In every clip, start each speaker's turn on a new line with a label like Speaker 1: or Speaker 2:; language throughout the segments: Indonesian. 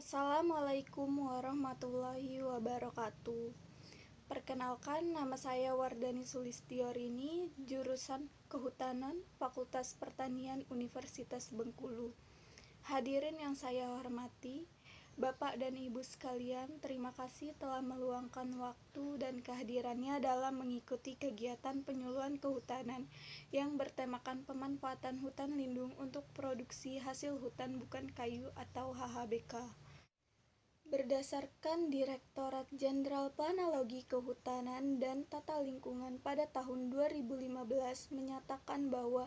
Speaker 1: Assalamualaikum warahmatullahi wabarakatuh. Perkenalkan, nama saya Wardani Sulistiorini, jurusan Kehutanan, Fakultas Pertanian Universitas Bengkulu. Hadirin yang saya hormati, Bapak dan Ibu sekalian, terima kasih telah meluangkan waktu dan kehadirannya dalam mengikuti kegiatan penyuluhan kehutanan yang bertemakan pemanfaatan hutan lindung untuk produksi hasil hutan bukan kayu atau HHBK. Berdasarkan Direktorat Jenderal Planologi Kehutanan dan Tata Lingkungan pada tahun 2015 menyatakan bahwa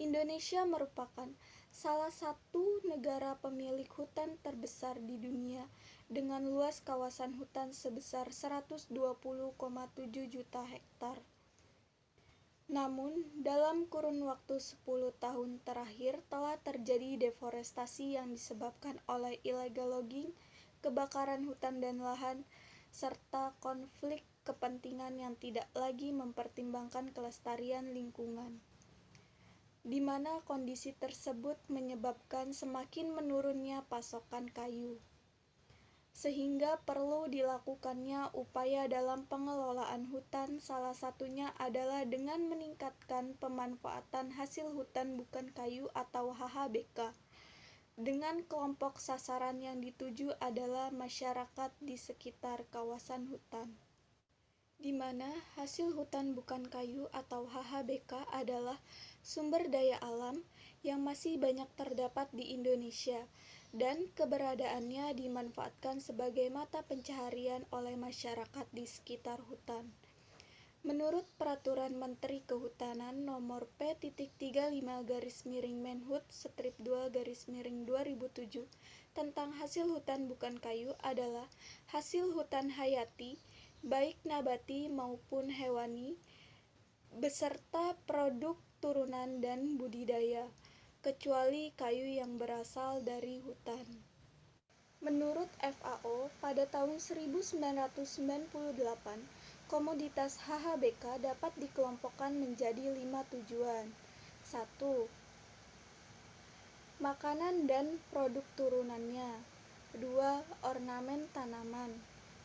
Speaker 1: Indonesia merupakan salah satu negara pemilik hutan terbesar di dunia dengan luas kawasan hutan sebesar 120,7 juta hektar. Namun, dalam kurun waktu 10 tahun terakhir telah terjadi deforestasi yang disebabkan oleh illegal logging, kebakaran hutan dan lahan, serta konflik kepentingan yang tidak lagi mempertimbangkan kelestarian lingkungan, di mana kondisi tersebut menyebabkan semakin menurunnya pasokan kayu. Sehingga perlu dilakukannya upaya dalam pengelolaan hutan, salah satunya adalah dengan meningkatkan pemanfaatan hasil hutan bukan kayu atau HHBK. Dengan kelompok sasaran yang dituju adalah masyarakat di sekitar kawasan hutan, di mana hasil hutan bukan kayu atau HHBK adalah sumber daya alam yang masih banyak terdapat di Indonesia dan keberadaannya dimanfaatkan sebagai mata pencaharian oleh masyarakat di sekitar hutan. Menurut Peraturan Menteri Kehutanan Nomor P-35-Menhub/2/2007 tentang hasil hutan bukan kayu adalah hasil hutan hayati, baik nabati maupun hewani, beserta produk turunan dan budidaya, kecuali kayu yang berasal dari hutan. Menurut FAO, pada tahun 1998, komoditas HHBK dapat dikelompokkan menjadi 5 tujuan. 1. Makanan dan produk turunannya. 2. Ornamen tanaman.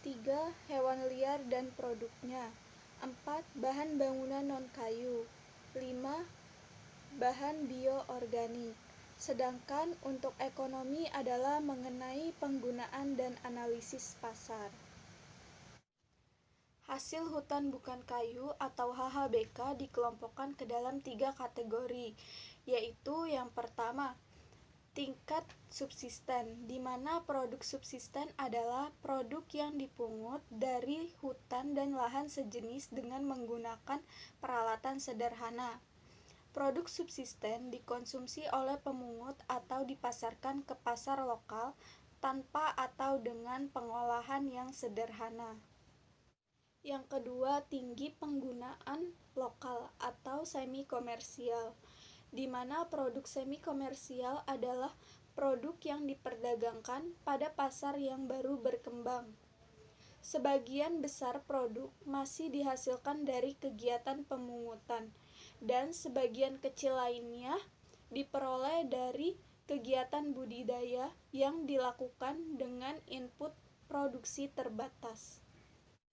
Speaker 1: 3. Hewan liar dan produknya. 4. Bahan bangunan non-kayu. 5. Bahan bioorganik. Sedangkan untuk ekonomi adalah mengenai penggunaan dan analisis pasar. Hasil hutan bukan kayu atau HHBK dikelompokkan ke dalam 3 kategori, yaitu yang pertama, tingkat subsisten, di mana produk subsisten adalah produk yang dipungut dari hutan dan lahan sejenis dengan menggunakan peralatan sederhana. Produk subsisten dikonsumsi oleh pemungut atau dipasarkan ke pasar lokal tanpa atau dengan pengolahan yang sederhana. Yang kedua, tinggi penggunaan lokal atau semi-komersial, di mana produk semi-komersial adalah produk yang diperdagangkan pada pasar yang baru berkembang. Sebagian besar produk masih dihasilkan dari kegiatan pemungutan, dan sebagian kecil lainnya diperoleh dari kegiatan budidaya yang dilakukan dengan input produksi terbatas.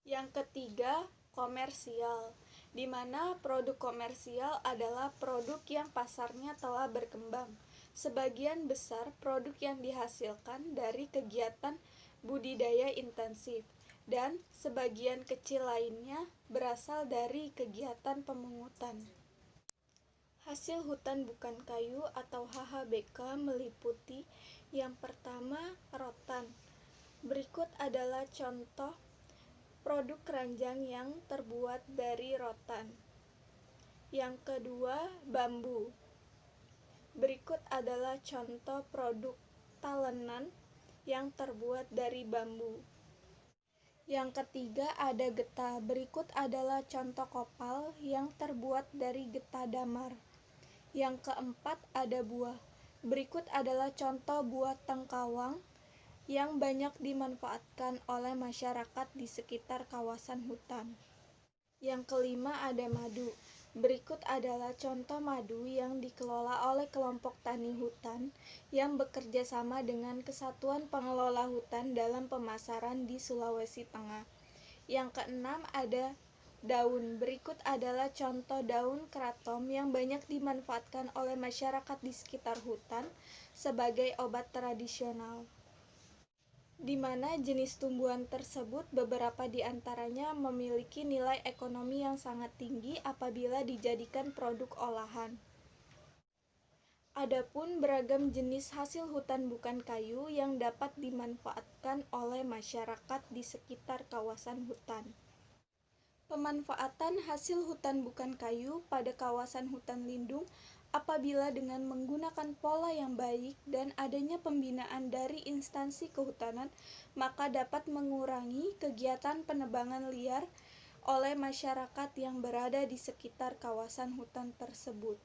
Speaker 1: Yang ketiga, komersial, di mana produk komersial adalah produk yang pasarnya telah berkembang. Sebagian besar produk yang dihasilkan dari kegiatan budidaya intensif, dan sebagian kecil lainnya berasal dari kegiatan pemungutan. Hasil hutan bukan kayu atau HHBK meliputi yang pertama, rotan. Berikut adalah contoh produk keranjang yang terbuat dari rotan. Yang kedua, bambu. Berikut adalah contoh produk talenan yang terbuat dari bambu. Yang ketiga ada getah. Berikut adalah contoh kopal yang terbuat dari getah damar. Yang keempat ada buah. Berikut adalah contoh buah tengkawang yang banyak dimanfaatkan oleh masyarakat di sekitar kawasan hutan. Yang kelima ada madu. Berikut adalah contoh madu yang dikelola oleh kelompok tani hutan yang bekerja sama dengan Kesatuan Pengelola Hutan dalam pemasaran di Sulawesi Tengah. Yang keenam ada daun. Berikut adalah contoh daun kratom yang banyak dimanfaatkan oleh masyarakat di sekitar hutan sebagai obat tradisional, di mana jenis tumbuhan tersebut beberapa di antaranya memiliki nilai ekonomi yang sangat tinggi apabila dijadikan produk olahan. Adapun beragam jenis hasil hutan bukan kayu yang dapat dimanfaatkan oleh masyarakat di sekitar kawasan hutan. Pemanfaatan hasil hutan bukan kayu pada kawasan hutan lindung apabila dengan menggunakan pola yang baik dan adanya pembinaan dari instansi kehutanan, maka dapat mengurangi kegiatan penebangan liar oleh masyarakat yang berada di sekitar kawasan hutan tersebut.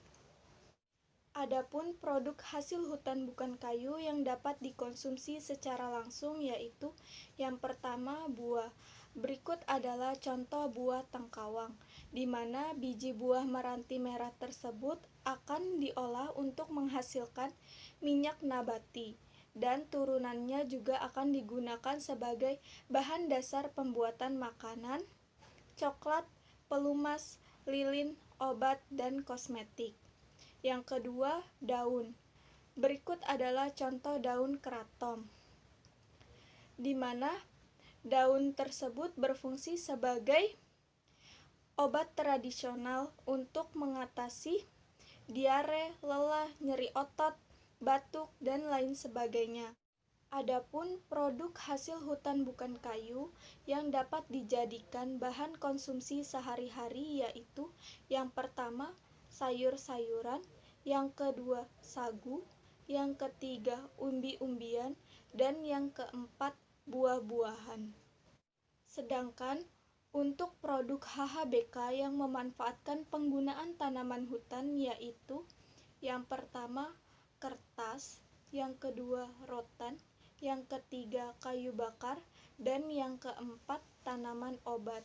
Speaker 1: Adapun produk hasil hutan bukan kayu yang dapat dikonsumsi secara langsung yaitu yang pertama buah. Berikut adalah contoh buah tengkawang, di mana biji buah meranti merah tersebut akan diolah untuk menghasilkan minyak nabati dan turunannya juga akan digunakan sebagai bahan dasar pembuatan makanan, coklat, pelumas, lilin, obat, dan kosmetik. Yang kedua, daun. Berikut adalah contoh daun kratom, di mana daun tersebut berfungsi sebagai obat tradisional untuk mengatasi diare, lelah, nyeri otot, batuk, dan lain sebagainya. Adapun produk hasil hutan bukan kayu yang dapat dijadikan bahan konsumsi sehari-hari yaitu yang pertama, sayur-sayuran, yang kedua, sagu, yang ketiga, umbi-umbian, dan yang keempat, buah-buahan. Sedangkan untuk produk HHBK yang memanfaatkan penggunaan tanaman hutan yaitu yang pertama, kertas, yang kedua, rotan, yang ketiga, kayu bakar, dan yang keempat, tanaman obat.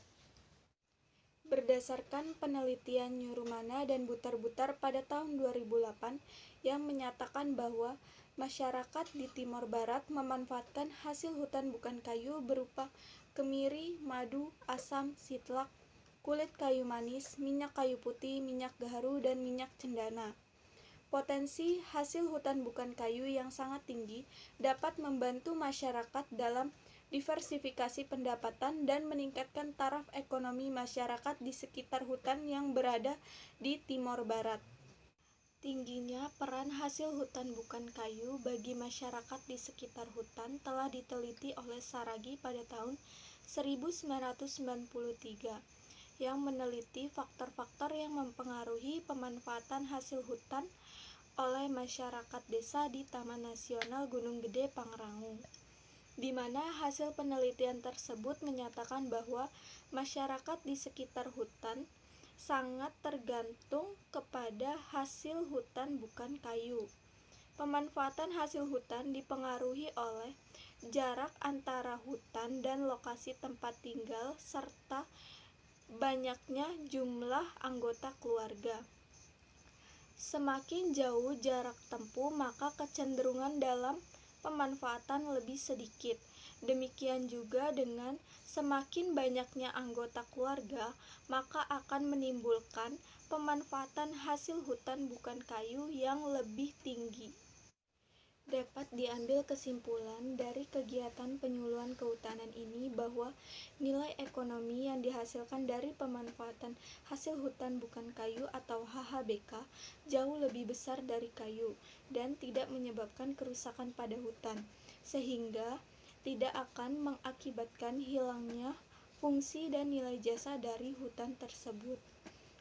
Speaker 1: Berdasarkan penelitian Nyurumana dan Butar-Butar pada tahun 2008 yang menyatakan bahwa masyarakat di Timor Barat memanfaatkan hasil hutan bukan kayu berupa kemiri, madu, asam, sitlak, kulit kayu manis, minyak kayu putih, minyak gaharu, dan minyak cendana. Potensi hasil hutan bukan kayu yang sangat tinggi dapat membantu masyarakat dalam diversifikasi pendapatan dan meningkatkan taraf ekonomi masyarakat di sekitar hutan yang berada di Timor Barat. Tingginya peran hasil hutan bukan kayu bagi masyarakat di sekitar hutan telah diteliti oleh Saragi pada tahun 1993 yang meneliti faktor-faktor yang mempengaruhi pemanfaatan hasil hutan oleh masyarakat desa di Taman Nasional Gunung Gede Pangrango, di mana hasil penelitian tersebut menyatakan bahwa masyarakat di sekitar hutan sangat tergantung kepada hasil hutan bukan kayu. Pemanfaatan hasil hutan dipengaruhi oleh jarak antara hutan dan lokasi tempat tinggal serta banyaknya jumlah anggota keluarga. Semakin jauh jarak tempuh, maka kecenderungan dalam pemanfaatan lebih sedikit. Demikian juga dengan semakin banyaknya anggota keluarga, maka akan menimbulkan pemanfaatan hasil hutan bukan kayu yang lebih tinggi. Dapat diambil kesimpulan dari kegiatan penyuluhan kehutanan ini bahwa nilai ekonomi yang dihasilkan dari pemanfaatan hasil hutan bukan kayu atau HHBK jauh lebih besar dari kayu dan tidak menyebabkan kerusakan pada hutan, sehingga tidak akan mengakibatkan hilangnya fungsi dan nilai jasa dari hutan tersebut.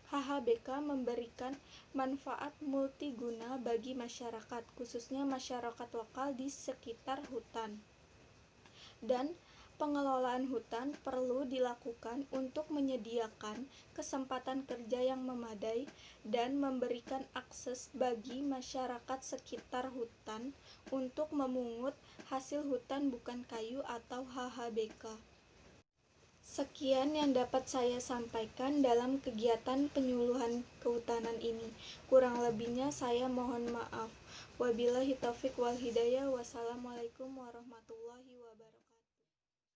Speaker 1: HHBK memberikan manfaat multiguna bagi masyarakat, khususnya masyarakat lokal di sekitar hutan. Dan pengelolaan hutan perlu dilakukan untuk menyediakan kesempatan kerja yang memadai dan memberikan akses bagi masyarakat sekitar hutan untuk memungut hasil hutan bukan kayu atau HHBK. Sekian yang dapat saya sampaikan dalam kegiatan penyuluhan kehutanan ini. Kurang lebihnya saya mohon maaf. Wabillahi taufiq wal hidayah. Wassalamualaikum warahmatullahi wabarakatuh.